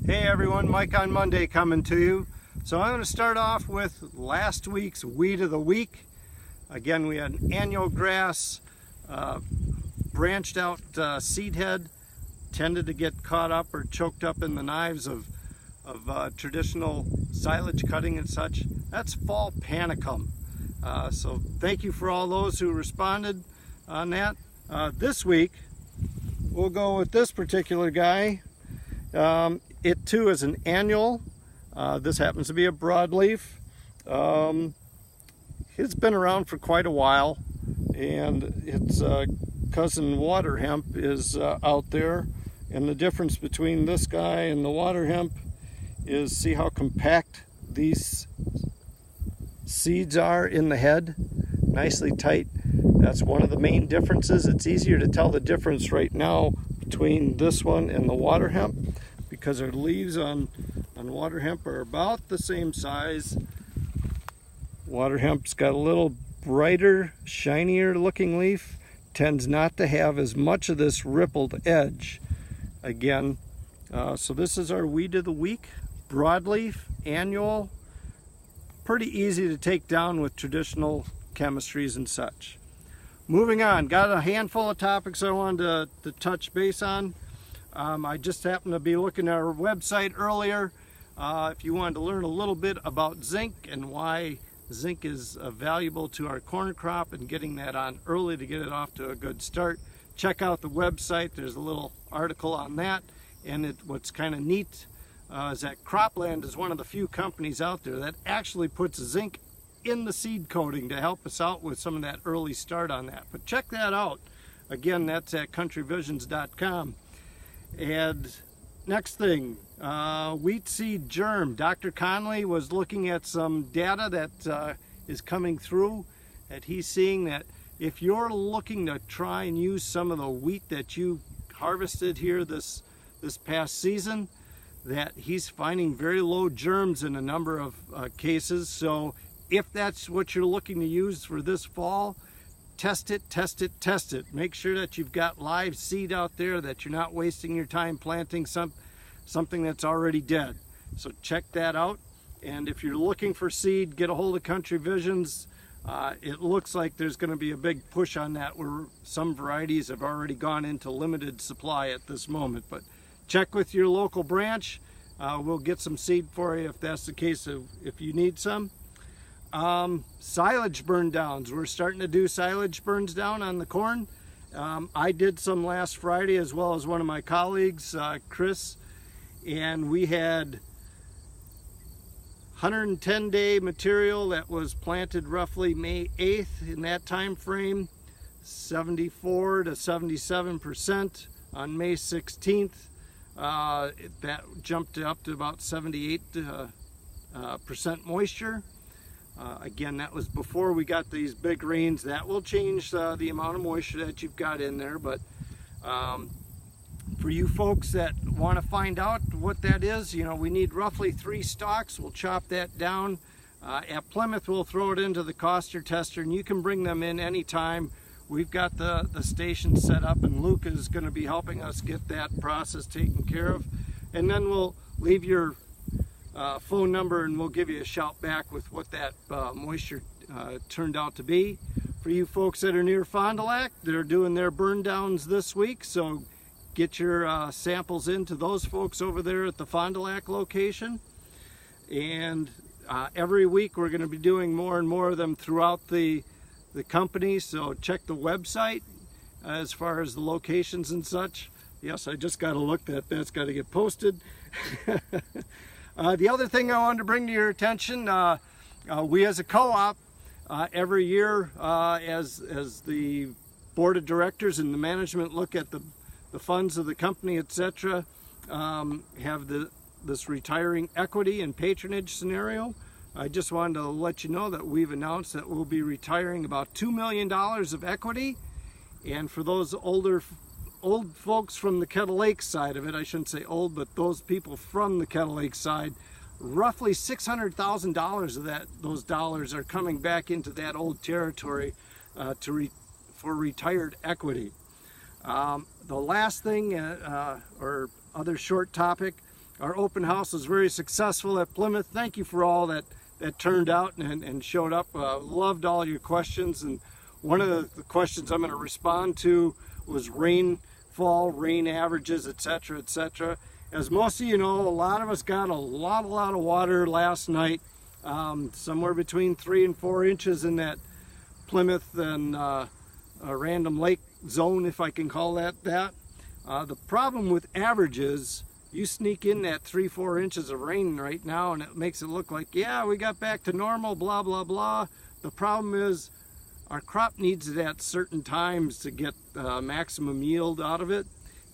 Hey everyone, Mike on Monday coming to you. So I'm going to start off with last week's Weed of the Week. Again, we had an annual grass, branched out seed head, tended to get caught up or choked up in the knives of traditional silage cutting and such. That's fall panicum. So thank you for all those who responded on that. This week, we'll go with this particular guy. It too is an annual. This happens to be a broadleaf. It's been around for quite a while, and its cousin water hemp is out there. And the difference between this guy and the water hemp is, see how compact these seeds are in the head, nicely tight. That's one of the main differences. It's easier to tell the difference right now between this one and the water hemp, because our leaves on water hemp are about the same size. Water hemp's got a little brighter, shinier looking leaf, tends not to have as much of this rippled edge. Again, so this is our Weed of the Week, broadleaf, annual, pretty easy to take down with traditional chemistries and such. Moving on, got a handful of topics I wanted to touch base on. I just happened to be looking at our website earlier. If you wanted to learn a little bit about zinc and why zinc is valuable to our corn crop and getting that on early to get it off to a good start, check out the website. There's a little article on that. And what's kind of neat is that Cropland is one of the few companies out there that actually puts zinc in the seed coating to help us out with some of that early start on that. But check that out. Again, that's at countryvisions.com. And next thing, wheat seed germ. Dr. Conley was looking at some data that is coming through, that he's seeing that if you're looking to try and use some of the wheat that you harvested here this past season, that he's finding very low germs in a number of cases. So if that's what you're looking to use for this fall, test it, test it, test it. Make sure that you've got live seed out there, that you're not wasting your time planting something that's already dead. So check that out. And if you're looking for seed, get a hold of Country Visions. It looks like there's going to be a big push on that, where some varieties have already gone into limited supply at this moment. But check with your local branch. We'll get some seed for you if that's the case, if you need some. Silage burn downs. We're starting to do silage burns down on the corn. I did some last Friday, as well as one of my colleagues, Chris, and we had 110-day material that was planted roughly May 8th in that time frame, 74 to 77% on May 16th. That jumped up to about 78% moisture. Again, that was before we got these big rains. That will change the amount of moisture that you've got in there. But for you folks that want to find out what that is, you know, we need roughly 3 stalks. We'll chop that down. At Plymouth, we'll throw it into the Coster tester, and you can bring them in anytime. We've got the station set up, and Luke is going to be helping us get that process taken care of. And then we'll leave your phone number, and we'll give you a shout back with what that moisture turned out to be. For you folks that are near Fond du Lac, they're doing their burn downs this week, so get your samples into those folks over there at the Fond du Lac location. And every week we're going to be doing more and more of them throughout the company, so check the website as far as the locations and such. Yes, I just got to look that's got to get posted. The other thing I wanted to bring to your attention, we as a co-op, every year as the board of directors and the management look at the funds of the company, etc., have this retiring equity and patronage scenario. I just wanted to let you know that we've announced that we'll be retiring about $2 million of equity. And for those old folks from the Kettle Lake side of it, I shouldn't say old, but those people from the Kettle Lake side, roughly $600,000 of those dollars are coming back into that old territory for retired equity. The last thing, or other short topic, our open house was very successful at Plymouth. Thank you for all that turned out and showed up. Loved all your questions, and one of the questions I'm going to respond to was rainfall, rain averages, etc., etc. As most of you know, a lot of us got a lot of water last night, somewhere between 3 and 4 inches in that Plymouth and Random Lake zone, if I can call that. The problem with averages, you sneak in that 3-4 inches of rain right now and it makes it look like, yeah, we got back to normal, blah blah blah. The problem is our crop needs it at certain times to get maximum yield out of it,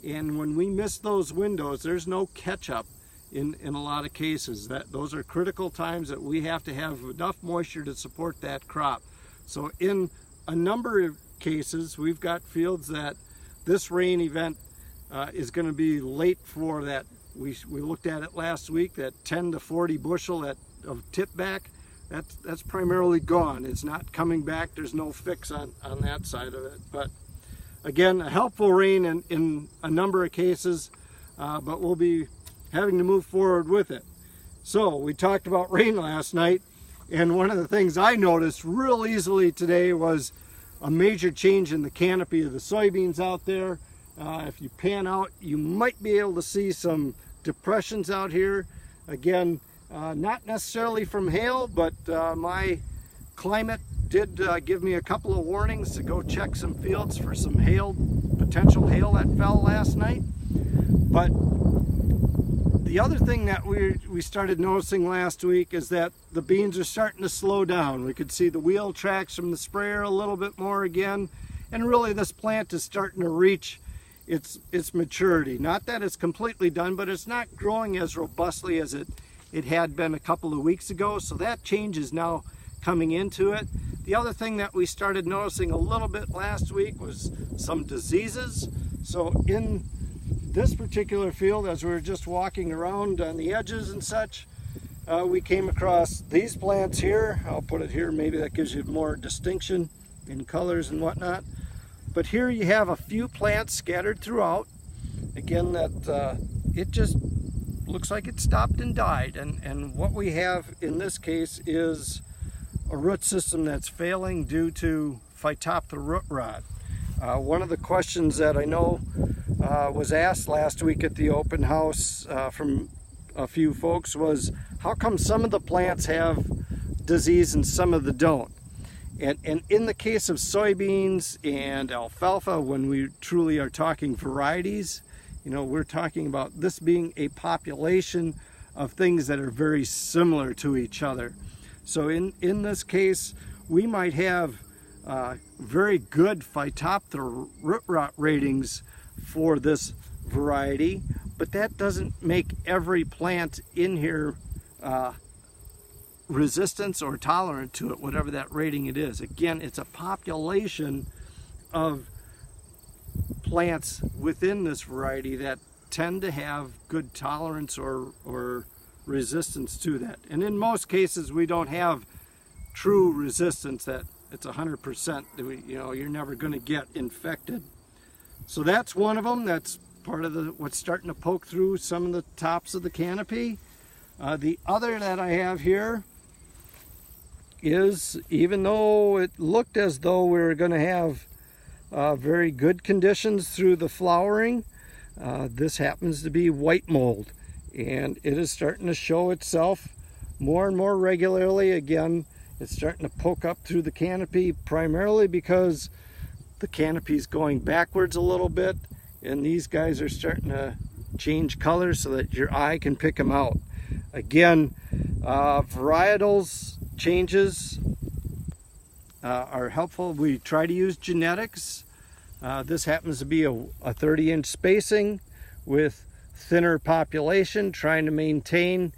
and when we miss those windows, there's no catch up in a lot of cases. Those are critical times that we have to have enough moisture to support that crop. So in a number of cases, we've got fields that this rain event is going to be late for that. We looked at it last week, that 10 to 40 bushel of tip back. That's primarily gone. It's not coming back. There's no fix on that side of it. But again, a helpful rain in a number of cases, but we'll be having to move forward with it. So we talked about rain last night, and one of the things I noticed real easily today was a major change in the canopy of the soybeans out there. If you pan out, you might be able to see some depressions out here. Again, not necessarily from hail, but my climate did give me a couple of warnings to go check some fields for some hail, potential hail that fell last night. But the other thing that we started noticing last week is that the beans are starting to slow down. We could see the wheel tracks from the sprayer a little bit more again, and really this plant is starting to reach its maturity. Not that it's completely done, but it's not growing as robustly as it had been a couple of weeks ago, so that change is now coming into it. The other thing that we started noticing a little bit last week was some diseases. So in this particular field, as we were just walking around on the edges and such, we came across these plants here. I'll put it here, maybe that gives you more distinction in colors and whatnot. But here you have a few plants scattered throughout. Again, that it just looks like it stopped and died. And what we have in this case is a root system that's failing due to Phytophthora root rot. One of the questions that I know was asked last week at the open house from a few folks was, how come some of the plants have disease and some of them don't? And in the case of soybeans and alfalfa, when we truly are talking varieties, you know, we're talking about this being a population of things that are very similar to each other. So in this case, we might have very good Phytophthora root rot ratings for this variety, but that doesn't make every plant in here resistant or tolerant to it, whatever that rating it is. Again, it's a population of plants within this variety that tend to have good tolerance or resistance to that. And in most cases, we don't have true resistance that it's 100% that you're never going to get infected. So that's one of them. That's part of what's starting to poke through some of the tops of the canopy. The other that I have here is, even though it looked as though we were going to have very good conditions through the flowering, this happens to be white mold, and it is starting to show itself more and more regularly. Again, it's starting to poke up through the canopy, primarily because the canopy is going backwards a little bit, and these guys are starting to change color so that your eye can pick them out. Again, varietals changes are helpful. We try to use genetics. This happens to be a 30-inch spacing with thinner population, trying to maintain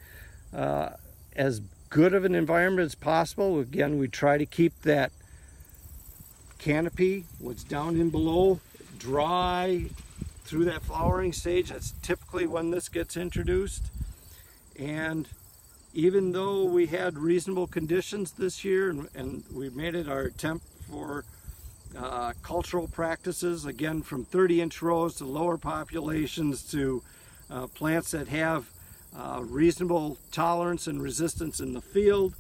as good of an environment as possible. Again, we try to keep that canopy, what's down and below, dry through that flowering stage. That's typically when this gets introduced. And even though we had reasonable conditions this year, and we made it our attempt for cultural practices, again from 30-inch rows to lower populations to plants that have reasonable tolerance and resistance in the field,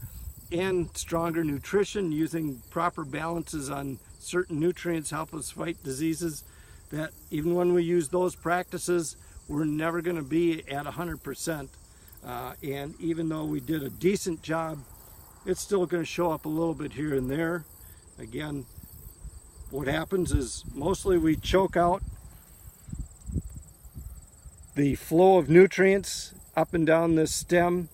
and stronger nutrition. Using proper balances on certain nutrients help us fight diseases that even when we use those practices, we're never going to be at 100%. And even though we did a decent job, it's still going to show up a little bit here and there. Again, what happens is mostly we choke out the flow of nutrients up and down this stem.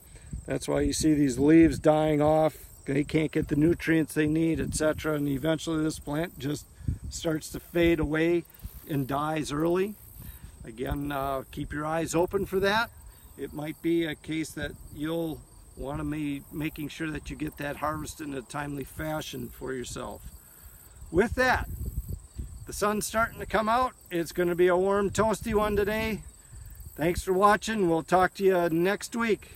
That's why you see these leaves dying off. They can't get the nutrients they need, etc. And eventually this plant just starts to fade away and dies early. Again, keep your eyes open for that. It might be a case that you'll want to be making sure that you get that harvested in a timely fashion for yourself. With that, the sun's starting to come out. It's going to be a warm, toasty one today. Thanks for watching. We'll talk to you next week.